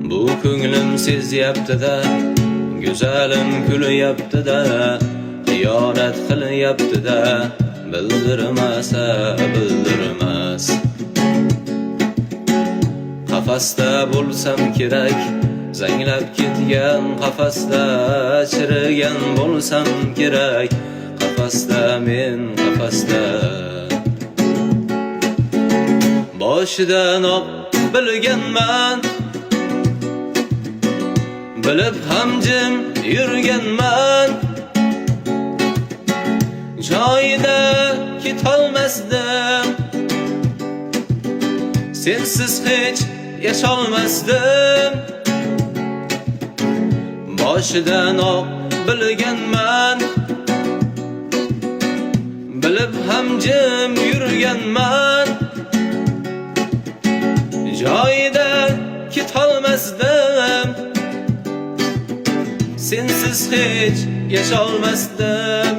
Bu ko'nglim sezyapti-da, go'zalim kulyapti-da, xiyonat qilyapti-da, bildirmasa bildirmas. Qafasda bo'lsam kerak, zanglab ketgan qafasda, chirigan bo'lsam kerak, qafasda men qafasda. Boshidanoq bilganman, bilib ham jim yurganman, joyida ketolmasdim, sensiz hech yasholmasdim. Boshidanoq bilganman, bilib ham jim yurganman, joyida ketolmasdim, sensiz hech yasholmasdim.